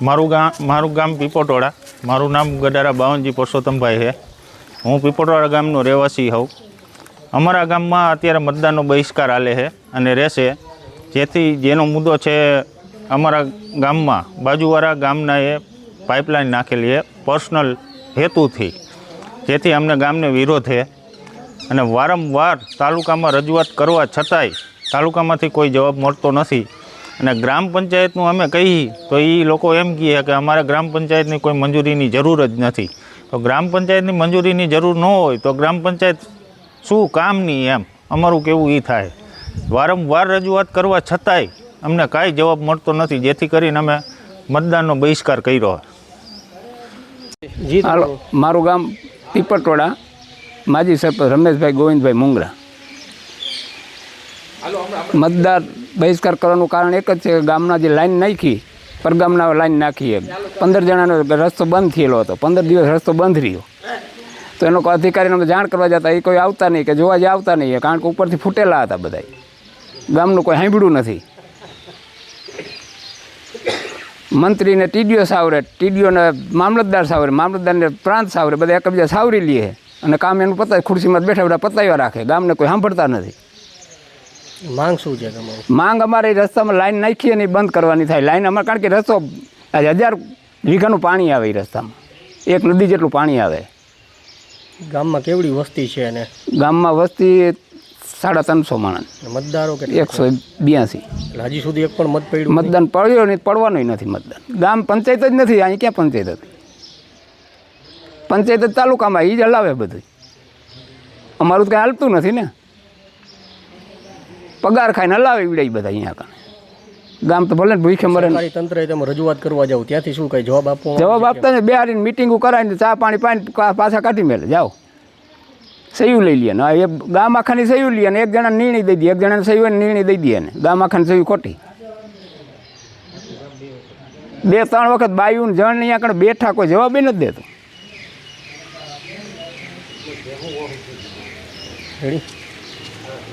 મારું ગામ પીપોટવાડા, મારું નામ ગડારા બાવનજી પરસોત્તમભાઈ છે। હું પીપોટવાડા ગામનો રહેવાસી હોઉં। અમારા ગામમાં અત્યારે મતદાનનો બહિષ્કાર હાલે છે અને રહેશે, જેનો મુદ્દો છે અમારા ગામમાં બાજુવાળા ગામનાએ પાઇપલાઇન નાખેલી છે પર્સનલ હેતુથી, જેથી અમને ગામને વિરોધ છે અને વારંવાર તાલુકામાં રજૂઆત કરવા છતાંય તાલુકામાંથી કોઈ જવાબ મળતો નથી। અને ગ્રામ પંચાયતનું અમે કહીએ તો એ લોકો એમ કહે કે અમારે ગ્રામ પંચાયતની કોઈ મંજૂરીની જરૂર જ નથી। તો ગ્રામ પંચાયતની મંજૂરીની જરૂર ન હોય તો ગ્રામ પંચાયત શું કામની, એમ અમારું કહેવું એ થાય। વારંવાર રજૂઆત કરવા છતાંય અમને કાંઈ જવાબ મળતો નથી, જેથી કરીને અમે મતદાનનો બહિષ્કાર કર્યો। હાલો, મારું ગામ પીપટવાડા, માજી સરપંચ રમેશભાઈ ગોવિંદભાઈ મુંગરા। મતદાર બહિષ્કાર કરવાનું કારણ એક જ છે કે ગામના જે લાઈન નાખી, પરગામના લાઈન નાખી, 15 જણાનો રસ્તો બંધ થયેલો હતો, 15 દિવસ રસ્તો બંધ રહ્યો। તો એનો કોઈ અધિકારીને અમે જાણ કરવા જતા, એ કોઈ આવતા નહીં કે જોવા જે આવતા નહીં, કારણ કે ઉપરથી ફૂટેલા હતા બધા, ગામનું કોઈ સાંભળ્યું નથી। મંત્રીને ટીડીઓ સાવરે, ટીડીઓને મામલતદાર સાવરે, મામલતદારને પ્રાંત સાવરે, બધા એકબીજા સાવરી લે અને કામ એનું પતાય, ખુરશીમાં બેઠા બેઠા પતાવ્યા રાખે, ગામને કોઈ સાંભળતા નથી। માંગ શું છે તમારી? માંગ અમારે રસ્તામાં લાઈન નાખીએ ને બંધ કરવાની થાય। લાઈન અમારે, કારણ કે રસ્તો 1000 વીઘાનું પાણી આવે, એ રસ્તામાં 1 નદી જેટલું પાણી આવે। ગામમાં કેવડી વસ્તી છે? અને ગામમાં વસ્તી 350 માણસ, મતદારો કે 182। હજી સુધી એક પણ મત પડ્યું? મતદાન પડ્યો નહીં, પડવાનું નથી મતદાન। ગામ પંચાયત જ નથી, અહીં ક્યાં પંચાયત હતી? પંચાયત જ તાલુકામાં, એ જ હલાવે બધું, અમારું તો કાંઈ હાલતું નથી ને, પગાર ખાઈને હલાવે વિડાઈ બધા અહીંયા કારણે। ગામ તો ભલે ભૂખે મરે। સરકારી તંત્રએ તમે રજૂઆત કરવા જાવ ત્યાંથી શું કંઈ જવાબ આપવો? જવાબ આપતા ને, બેહારીને મિટિંગો કરાવીને ચા પાણી પાઈને પાછા કાઢી મેલે, જાઓ સહયું લઈ લે ને, એ ગામ આખાની સહયું લે ને, એક જણાને નિર્ણય દઈ દે, એક જણાને સહયું નિર્ણય દઈ દે ને, ગામ આખાની સહયું ખોટી। 2-3 વખત બાયું જણ અહીંયા આગળ બેઠા, કોઈ જવાબ નથી દેતો। રેડી?